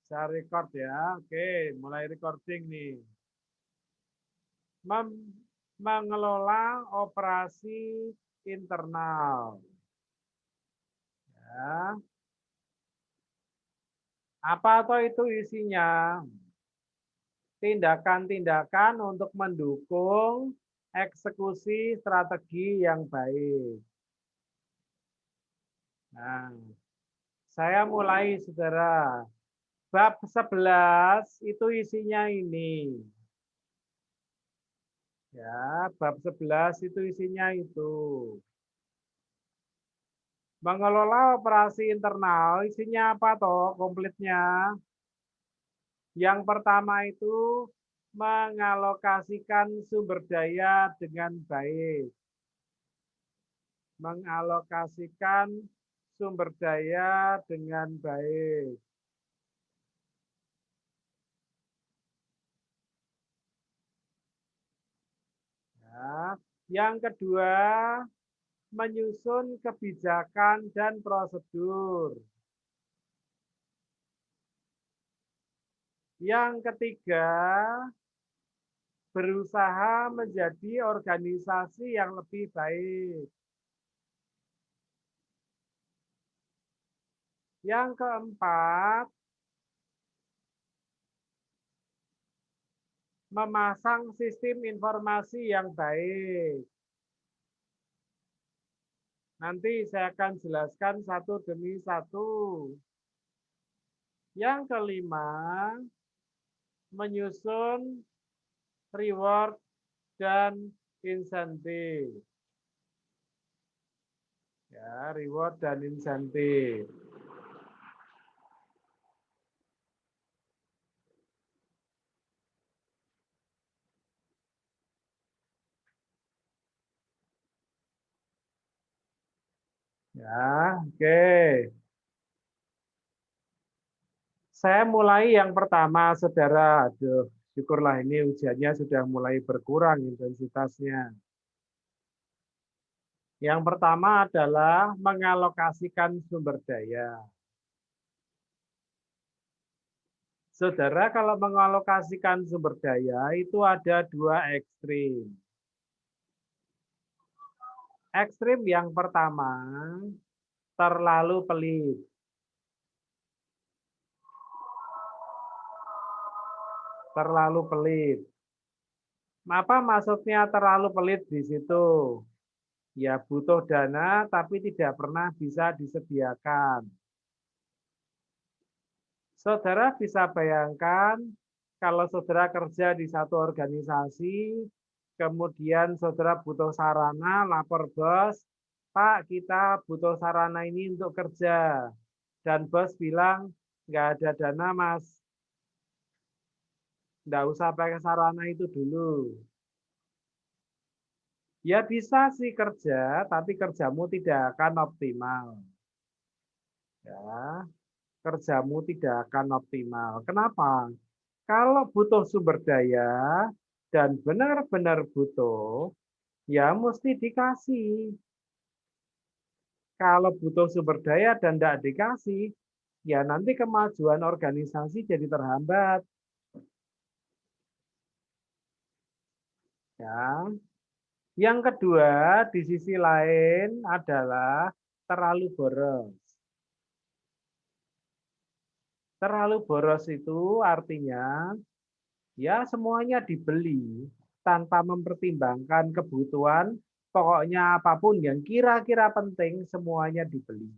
Saya record ya. Oke, mulai recording nih. Mengelola operasi internal. Ya. Apa atau itu isinya? Tindakan-tindakan untuk mendukung eksekusi strategi yang baik. Nah, saya mulai, saudara. Bab 11 itu isinya ini. Ya, bab 11 itu isinya itu. Mengelola operasi internal, isinya apa toh komplitnya? Yang pertama itu mengalokasikan sumber daya dengan baik. Mengalokasikan sumber daya dengan baik. Ya. Yang kedua, menyusun kebijakan dan prosedur. Yang ketiga, berusaha menjadi organisasi yang lebih baik. Yang keempat, memasang sistem informasi yang baik. Nanti saya akan jelaskan satu demi satu. Yang kelima, menyusun reward dan insentif. Ya, reward dan insentif. Ya, oke. Saya mulai yang pertama, saudara. Aduh, syukurlah ini ujiannya sudah mulai berkurang intensitasnya. Yang pertama adalah mengalokasikan sumber daya. Saudara, kalau mengalokasikan sumber daya itu ada dua ekstrim. Ekstrim yang pertama, terlalu pelit. Terlalu pelit. Apa maksudnya terlalu pelit di situ? Ya butuh dana tapi tidak pernah bisa disediakan. Saudara bisa bayangkan kalau saudara kerja di satu organisasi, kemudian saudara butuh sarana, lapor bos, Pak, kita butuh sarana ini untuk kerja. Dan bos bilang, nggak ada dana, Mas. Nggak usah pakai sarana itu dulu. Ya bisa sih kerja, tapi kerjamu tidak akan optimal. Ya, kerjamu tidak akan optimal. Kenapa? Kalau butuh sumber daya dan benar-benar butuh, ya mesti dikasih. Kalau butuh sumber daya dan tidak dikasih, ya nanti kemajuan organisasi jadi terhambat. Ya. Yang kedua, di sisi lain adalah terlalu boros. Terlalu boros itu artinya ya semuanya dibeli tanpa mempertimbangkan kebutuhan, pokoknya apapun yang kira-kira penting semuanya dibeli.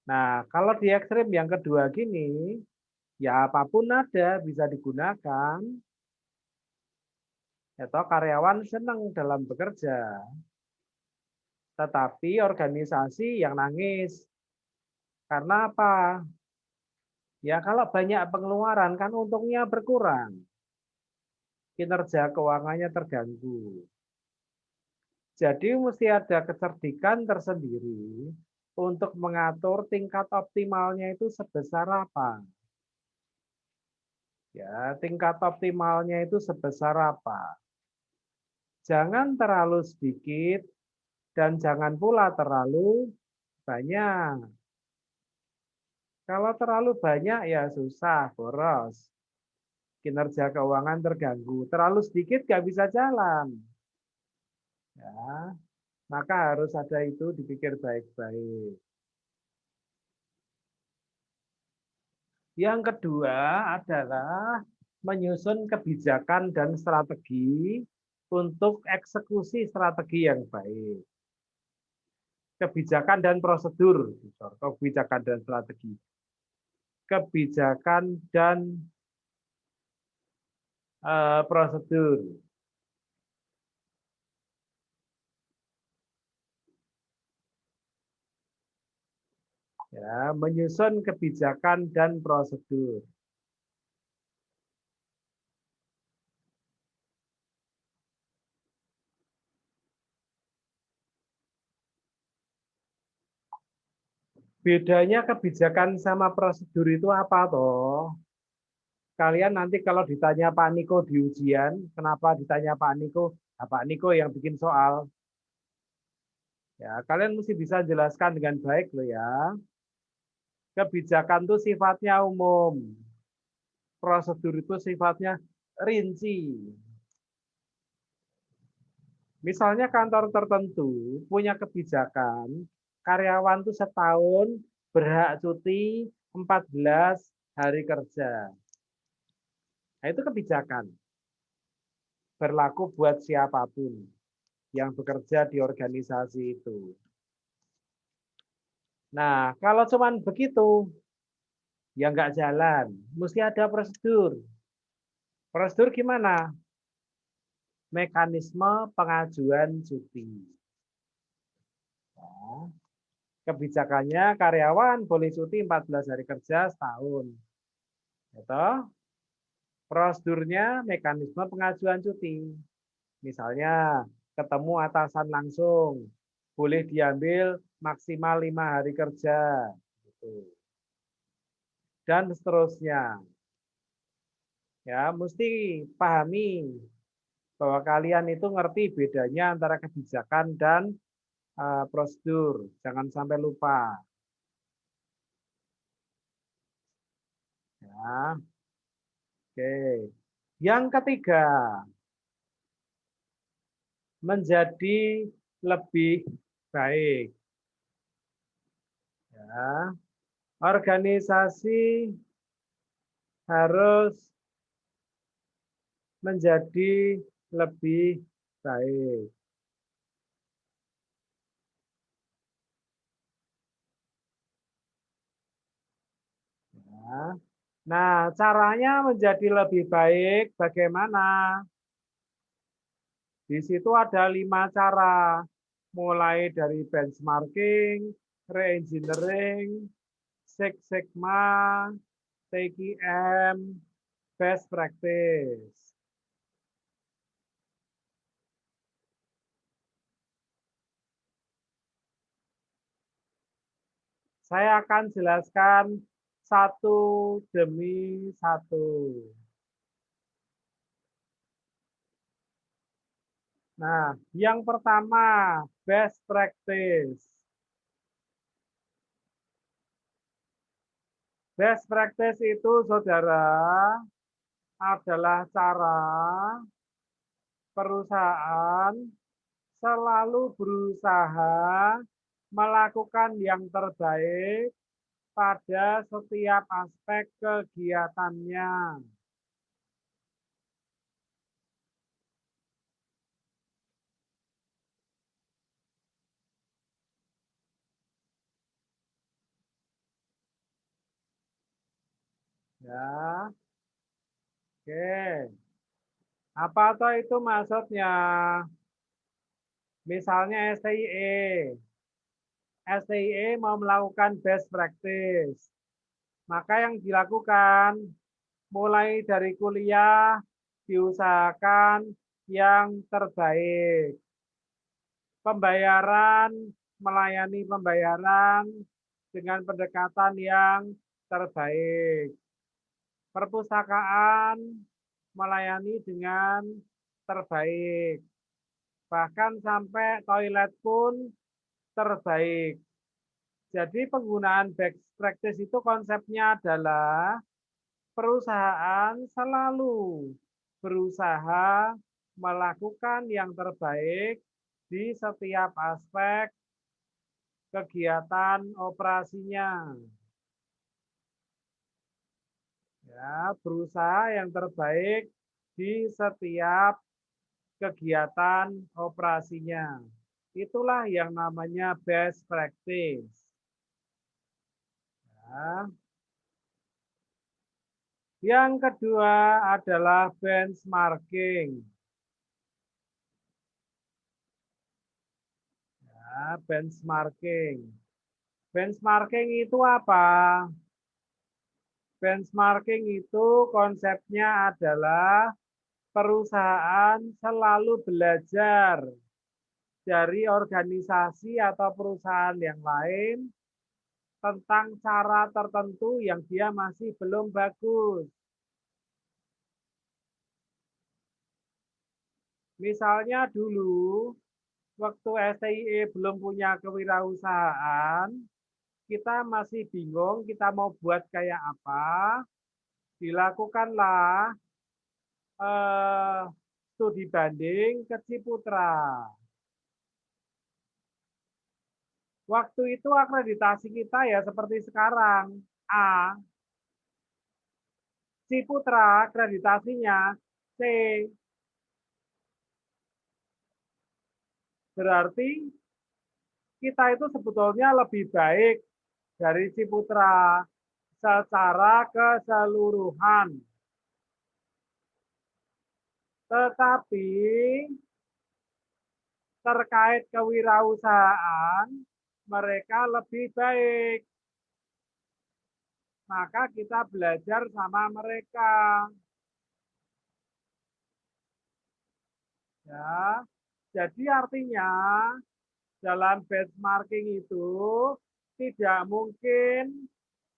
Nah, kalau di ekstrim yang kedua gini, ya apapun ada bisa digunakan. Atau karyawan senang dalam bekerja. Tetapi organisasi yang nangis. Karena apa? Ya kalau banyak pengeluaran kan untungnya berkurang. Kinerja keuangannya terganggu. Jadi mesti ada kecerdikan tersendiri untuk mengatur tingkat optimalnya itu sebesar apa. Ya, tingkat optimalnya itu sebesar apa. Jangan terlalu sedikit dan jangan pula terlalu banyak. Kalau terlalu banyak ya susah, boros. Kinerja keuangan terganggu. Terlalu sedikit nggak bisa jalan. Ya, maka harus ada itu dipikir baik-baik. Yang kedua adalah menyusun kebijakan dan strategi untuk eksekusi strategi yang baik. Kebijakan dan prosedur, kebijakan dan strategi. Kebijakan dan prosedur. Ya, menyusun kebijakan dan prosedur. Bedanya kebijakan sama prosedur itu apa toh? Kalian nanti kalau ditanya Pak Niko di ujian, kenapa ditanya Pak Niko? Nah, Pak Niko yang bikin soal. Ya, kalian mesti bisa jelaskan dengan baik loh ya. Kebijakan itu sifatnya umum. Prosedur itu sifatnya rinci. Misalnya kantor tertentu punya kebijakan, karyawan itu setahun berhak cuti 14 hari kerja. Nah, itu kebijakan. Berlaku buat siapapun yang bekerja di organisasi itu. Nah, kalau cuma begitu, ya nggak jalan. Mesti ada prosedur. Prosedur gimana? Mekanisme pengajuan cuti. Nah, kebijakannya karyawan boleh cuti 14 hari kerja setahun. Gitu. Prosedurnya mekanisme pengajuan cuti. Misalnya ketemu atasan langsung, boleh diambil maksimal 5 hari kerja. Gitu. Dan seterusnya. Ya, mesti pahami bahwa kalian itu ngerti bedanya antara kebijakan dan prosedur. Jangan sampai lupa. Ya, oke. Yang ketiga, menjadi lebih baik. Ya, organisasi harus menjadi lebih baik. Ya. Nah, caranya menjadi lebih baik bagaimana? Di situ ada 5 cara, mulai dari benchmarking, re-engineering, Six Sigma, TKM, best practice. Saya akan jelaskan satu demi satu. Nah, yang pertama, best practice. Best practice itu, saudara, adalah cara perusahaan selalu berusaha melakukan yang terbaik pada setiap aspek kegiatannya. Ya, oke. Apa toh itu maksudnya? Misalnya STIE. STIE mau melakukan best practice. Maka yang dilakukan mulai dari kuliah diusahakan yang terbaik. Pembayaran, melayani pembayaran dengan pendekatan yang terbaik. Perpustakaan melayani dengan terbaik. Bahkan sampai toilet pun terbaik. Jadi penggunaan practice itu konsepnya adalah perusahaan selalu berusaha melakukan yang terbaik di setiap aspek kegiatan operasinya. Ya, berusaha yang terbaik di setiap kegiatan operasinya. Itulah yang namanya best practice. Ya. Yang kedua adalah benchmarking. Ya, benchmarking. Benchmarking itu apa? Benchmarking itu konsepnya adalah perusahaan selalu belajar dari organisasi atau perusahaan yang lain tentang cara tertentu yang dia masih belum bagus. Misalnya dulu, waktu STIE belum punya kewirausahaan, kita masih bingung kita mau buat kayak apa, dilakukanlah studi banding ke Ciputra. Waktu itu akreditasi kita ya seperti sekarang, A. Ciputra akreditasinya C. Berarti kita itu sebetulnya lebih baik dari Ciputra secara keseluruhan. Tetapi terkait kewirausahaan, mereka lebih baik. Maka kita belajar sama mereka. Ya, jadi artinya dalam benchmarking itu tidak mungkin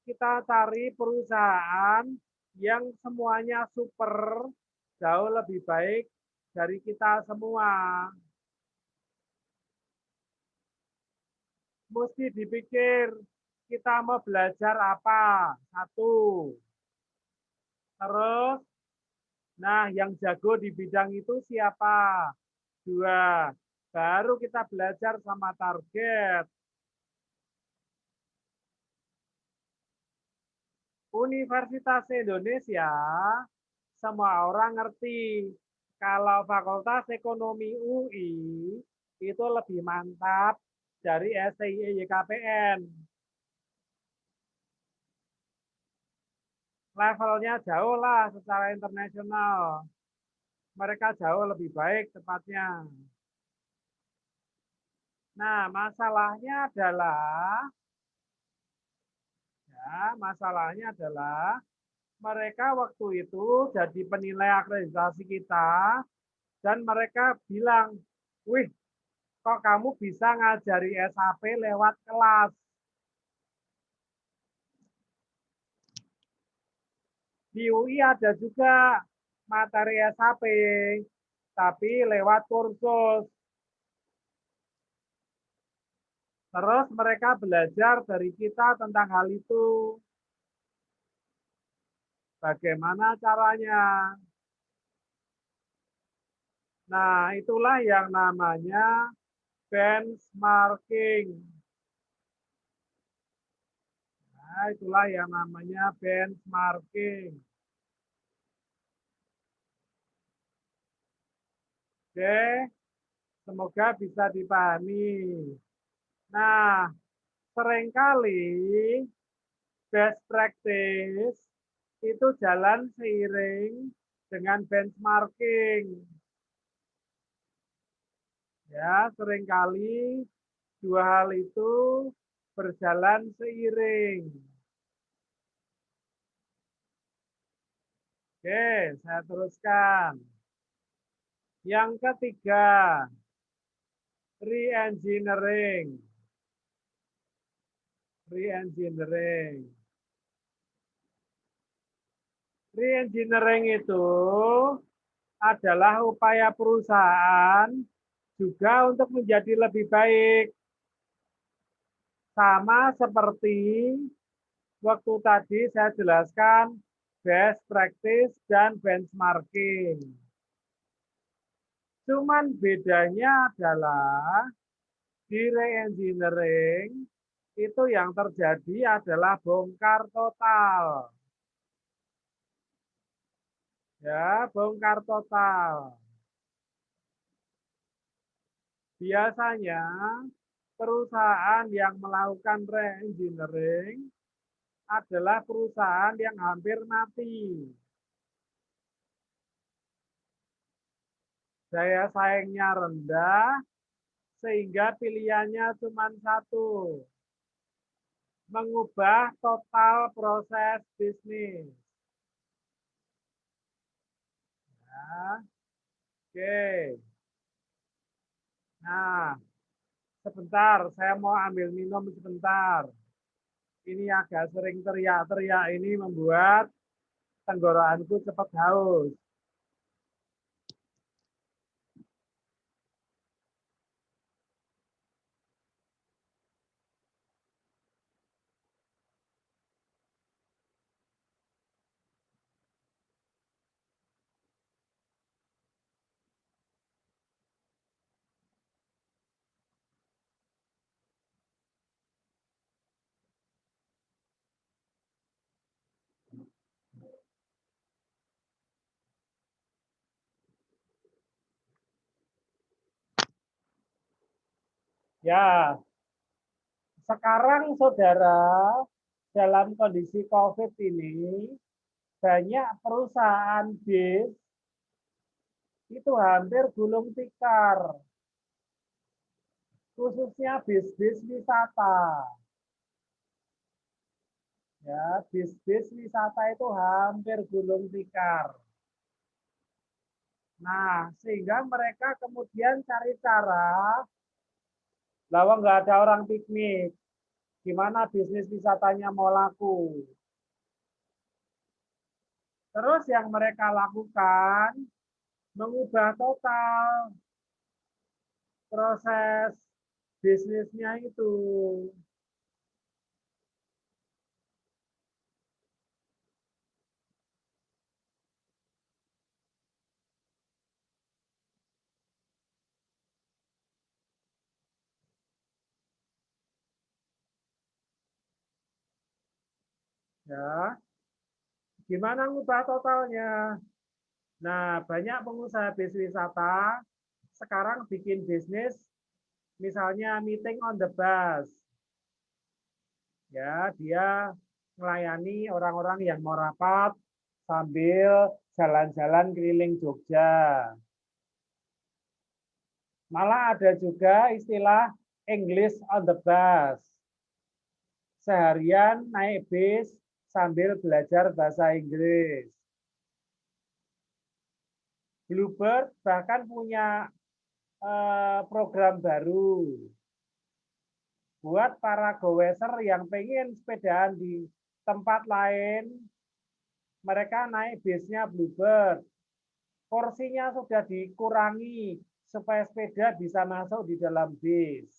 kita cari perusahaan yang semuanya super, jauh lebih baik dari kita semua. Mesti dipikir kita mau belajar apa, satu. Terus, nah yang jago di bidang itu siapa? Dua. Baru kita belajar sama target. Universitas Indonesia, semua orang ngerti kalau Fakultas Ekonomi UI itu lebih mantap dari STIE YKPN. Levelnya jauh lah secara internasional. Mereka jauh lebih baik tepatnya. Nah, masalahnya adalah mereka waktu itu jadi penilai akreditasi kita dan mereka bilang, wih, kok kamu bisa ngajari SAP lewat kelas? Di UI ada juga materi SAP, tapi lewat kursus. Terus mereka belajar dari kita tentang hal itu. Bagaimana caranya? Nah, itulah yang namanya benchmarking. Nah, itulah yang namanya benchmarking. Oke, semoga bisa dipahami. Nah, seringkali best practice itu jalan seiring dengan benchmarking. Ya, seringkali dua hal itu berjalan seiring. Oke, saya teruskan. Yang ketiga, re-engineering. Re-engineering. Re-engineering itu adalah upaya perusahaan juga untuk menjadi lebih baik. Sama seperti Waktu tadi saya jelaskan best practice dan benchmarking. Cuman bedanya adalah di re-engineering itu yang terjadi adalah bongkar total. Ya, bongkar total. Biasanya perusahaan yang melakukan re-engineering adalah perusahaan yang hampir mati. Daya saingnya rendah, sehingga pilihannya cuma satu, mengubah total proses bisnis. Ya, oke. Nah, sebentar, saya mau ambil minum sebentar. Ini agak sering teriak-teriak ini membuat tenggorokanku cepat haus. Ya, sekarang saudara dalam kondisi COVID ini banyak perusahaan bis itu hampir gulung tikar, khususnya bis-bis wisata. Ya, bis-bis wisata itu hampir gulung tikar. Nah, sehingga mereka kemudian cari cara, lawang nggak ada orang piknik, gimana bisnis wisatanya mau laku. Terus yang mereka lakukan, mengubah total proses bisnisnya itu. Ya, gimana ngubah totalnya? Nah, banyak pengusaha bis wisata sekarang bikin bisnis, misalnya meeting on the bus. Ya, dia melayani orang-orang yang mau rapat sambil jalan-jalan keliling Jogja. Malah ada juga istilah English on the bus. Seharian naik bis sambil belajar bahasa Inggris. Bluebird bahkan punya program baru buat para goweser yang pengen sepedaan di tempat lain, mereka naik bisnya Bluebird. Porsinya sudah dikurangi supaya sepeda bisa masuk di dalam bis.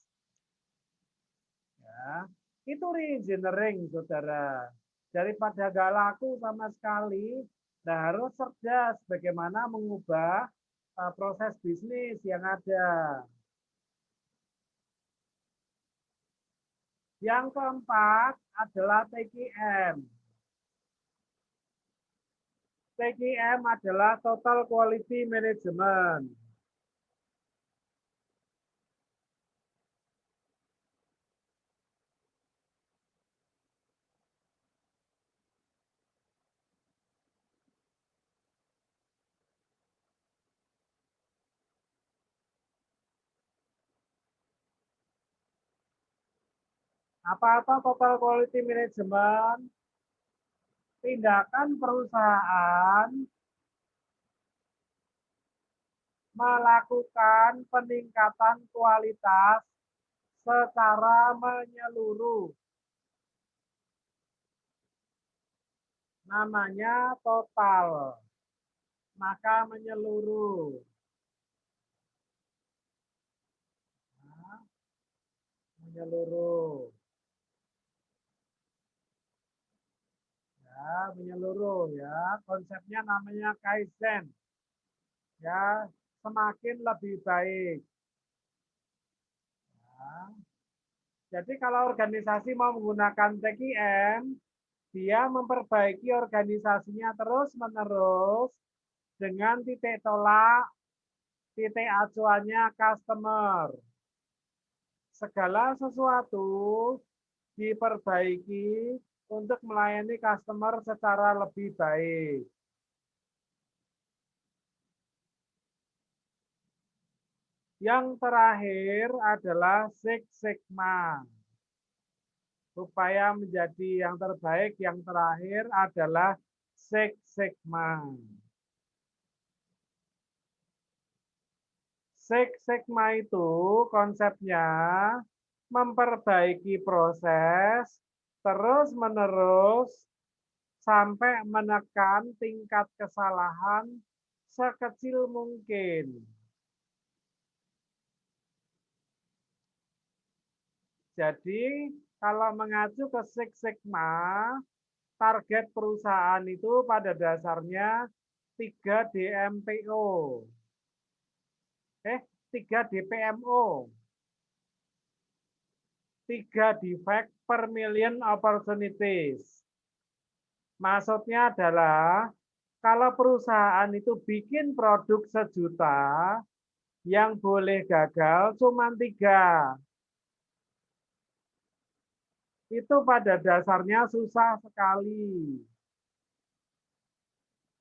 Ya, itu reengineering, saudara. Daripada gak laku sama sekali, nah harus cerdas bagaimana mengubah proses bisnis yang ada. Yang keempat adalah TQM. TQM adalah Total Quality Management. Apa-apa Total Quality Management? Tindakan perusahaan melakukan peningkatan kualitas secara menyeluruh. Namanya total, maka menyeluruh. Nah, menyeluruh. Ya, menyeluruh ya. Konsepnya namanya Kaizen. Ya, semakin lebih baik. Ya. Jadi kalau organisasi mau menggunakan TKM, dia memperbaiki organisasinya terus-menerus dengan titik tolak, titik acuannya customer. Segala sesuatu diperbaiki untuk melayani customer secara lebih baik. Yang terakhir adalah Six Sigma. Supaya menjadi yang terbaik, yang terakhir adalah Six Sigma. Six Sigma itu konsepnya memperbaiki proses terus-menerus sampai menekan tingkat kesalahan sekecil mungkin. Jadi kalau mengacu ke Six Sigma, target perusahaan itu pada dasarnya 3 DMPO. 3 DPMO. 3 defect per million opportunities. Maksudnya adalah kalau perusahaan itu bikin produk 1.000.000, yang boleh gagal cuma 3. Itu pada dasarnya susah sekali.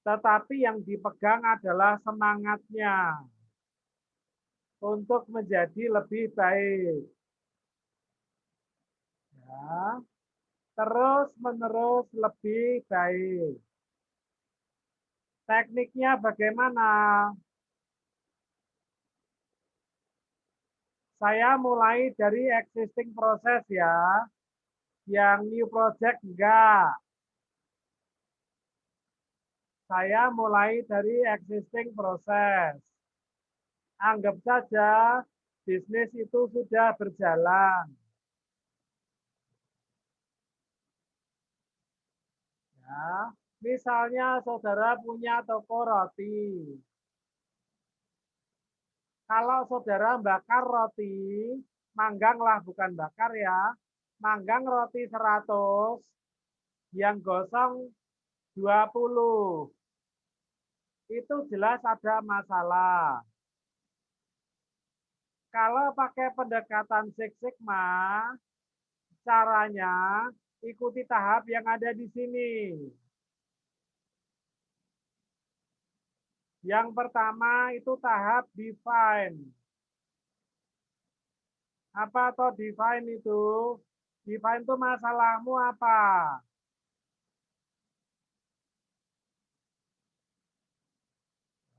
Tetapi yang dipegang adalah semangatnya untuk menjadi lebih baik. Ya, terus-menerus lebih baik. Tekniknya bagaimana? Saya mulai dari existing proses ya. Yang new project enggak. Saya mulai dari existing proses. Anggap saja bisnis itu sudah berjalan. Ya, misalnya saudara punya toko roti. Kalau saudara bakar roti, mangganglah bukan bakar ya, manggang roti 100, yang gosong 20. Itu jelas ada masalah. Kalau pakai pendekatan Six Sigma, caranya ikuti tahap yang ada di sini. Yang pertama itu tahap define. Apa atau define itu? Define itu masalahmu apa?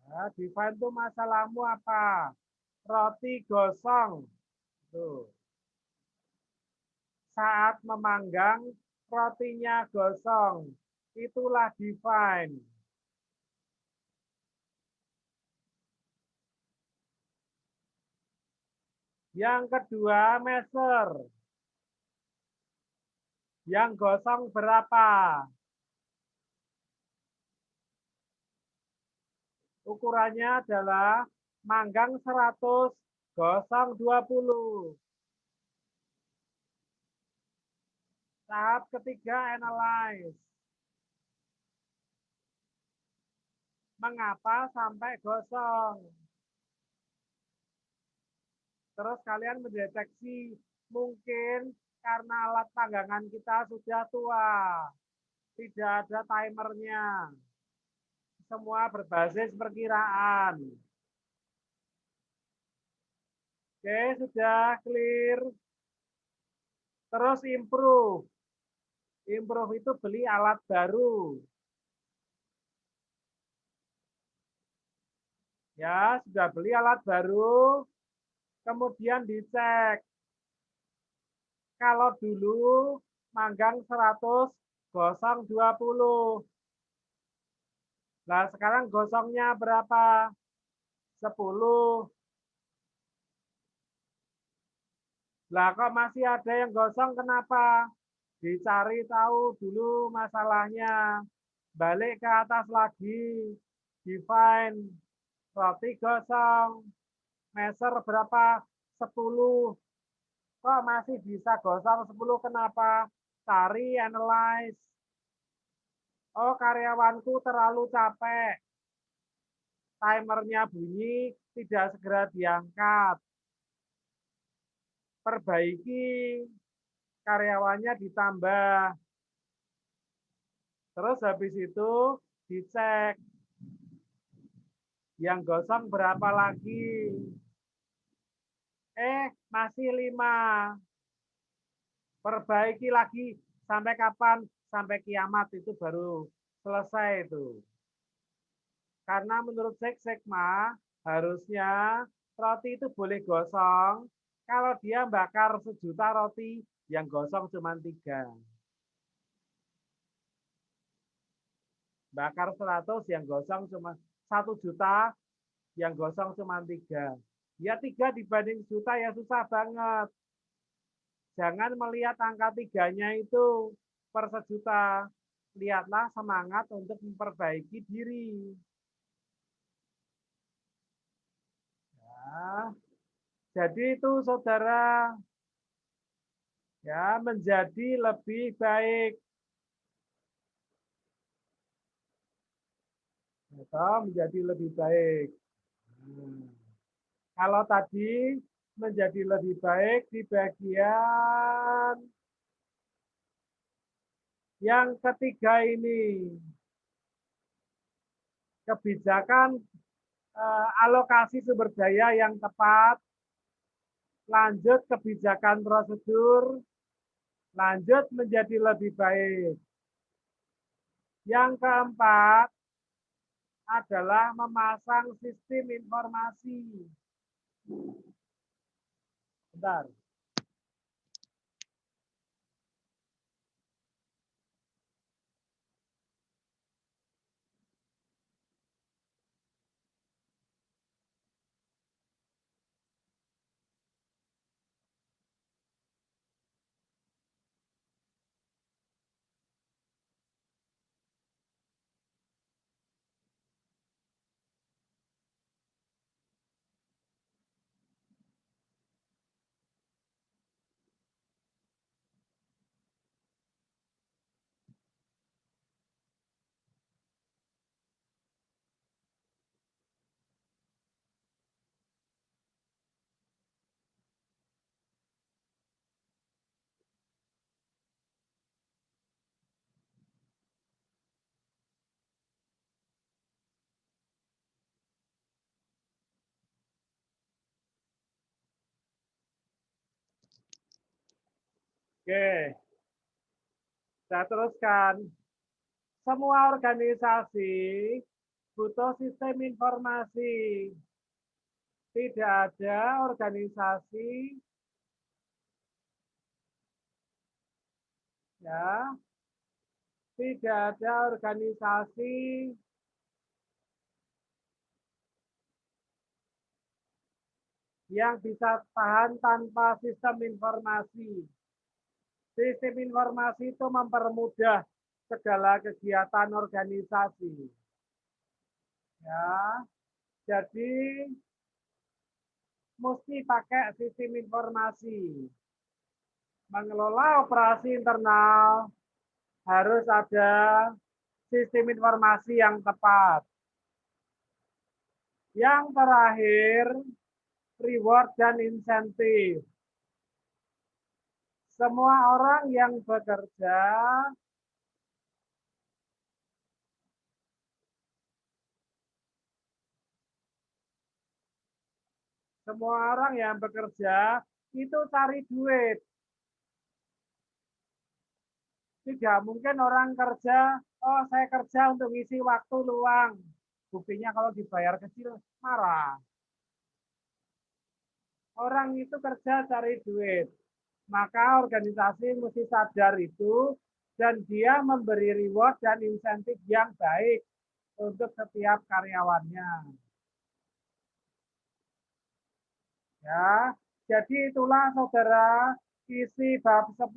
Ya, define itu masalahmu apa? Roti gosong. Tuh. Saat memanggang, rotinya gosong. Itulah define. Yang kedua, measure. Yang gosong berapa? Ukurannya adalah manggang 100, gosong 20. Tahap ketiga, analyze. Mengapa sampai gosong? Terus kalian mendeteksi mungkin karena alat panggangan kita sudah tua. Tidak ada timernya. Semua berbasis perkiraan. Oke, sudah clear. Terus improve. Improve itu beli alat baru. Ya, sudah beli alat baru, kemudian dicek. Kalau dulu manggang 100, gosong 20. Nah, sekarang gosongnya berapa? 10. Lah, kok masih ada yang gosong, kenapa? Dicari tahu dulu masalahnya. Balik ke atas lagi. Define roti gosong. Measure berapa? 10. Kok masih bisa gosong 10? Kenapa? Cari, analyze. Oh, karyawanku terlalu capek. Timernya bunyi, tidak segera diangkat. Perbaiki, karyawannya ditambah. Terus habis itu dicek. Yang gosong berapa lagi? Masih 5. Perbaiki lagi. Sampai kapan? Sampai kiamat itu baru selesai itu. Karena menurut Six Sigma, harusnya roti itu boleh gosong. Kalau dia bakar 1.000.000 roti, yang gosong cuma 3. Bakar 100, yang gosong cuma 1.000.000, yang gosong cuma 3. Ya 3 dibanding juta ya susah banget. Jangan melihat angka 3-nya itu per 1.000.000. Lihatlah semangat untuk memperbaiki diri. Ya. Jadi itu saudara, ya, menjadi lebih baik. Atau menjadi lebih baik. Kalau tadi menjadi lebih baik di bagian yang ketiga ini. Kebijakan alokasi sumber daya yang tepat. Lanjut kebijakan prosedur. Lanjut menjadi lebih baik. Yang keempat adalah memasang sistem informasi. Bentar. Oke, saya teruskan. Semua organisasi butuh sistem informasi. Tidak ada organisasi, ya, tidak ada organisasi yang bisa tahan tanpa sistem informasi. Sistem informasi itu mempermudah segala kegiatan organisasi. Ya, jadi mesti pakai sistem informasi. Mengelola operasi internal harus ada sistem informasi yang tepat. Yang terakhir, reward dan insentif. Semua orang yang bekerja itu cari duit. Tidak mungkin orang kerja, oh saya kerja untuk ngisi waktu luang. Buktinya kalau dibayar kecil, marah. Orang itu kerja cari duit. Maka organisasi mesti sadar itu dan dia memberi reward dan insentif yang baik untuk setiap karyawannya. Ya, jadi itulah saudara isi bab 10.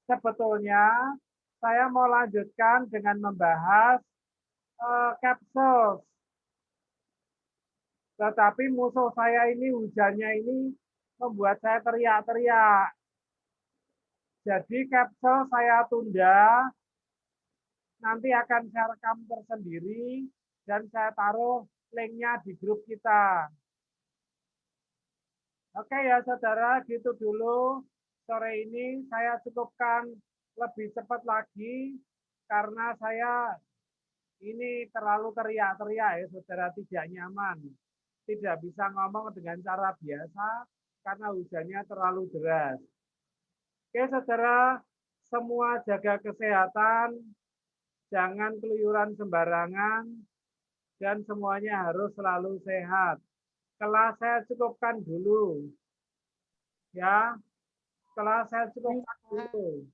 sebetulnya saya mau lanjutkan dengan membahas capsules. Tetapi musuh saya ini hujannya ini membuat saya teriak-teriak. Jadi capsule saya tunda, nanti akan saya rekam tersendiri dan saya taruh linknya di grup kita. Oke ya saudara, gitu dulu. Sore ini saya cukupkan lebih cepat lagi karena saya ini terlalu teriak-teriak ya saudara, tidak nyaman. Tidak bisa ngomong dengan cara biasa karena hujannya terlalu deras. Oke saudara, semua jaga kesehatan, jangan keluyuran sembarangan, dan semuanya harus selalu sehat. Kelas saya cukupkan dulu. Ya, kelas saya cukupkan dulu.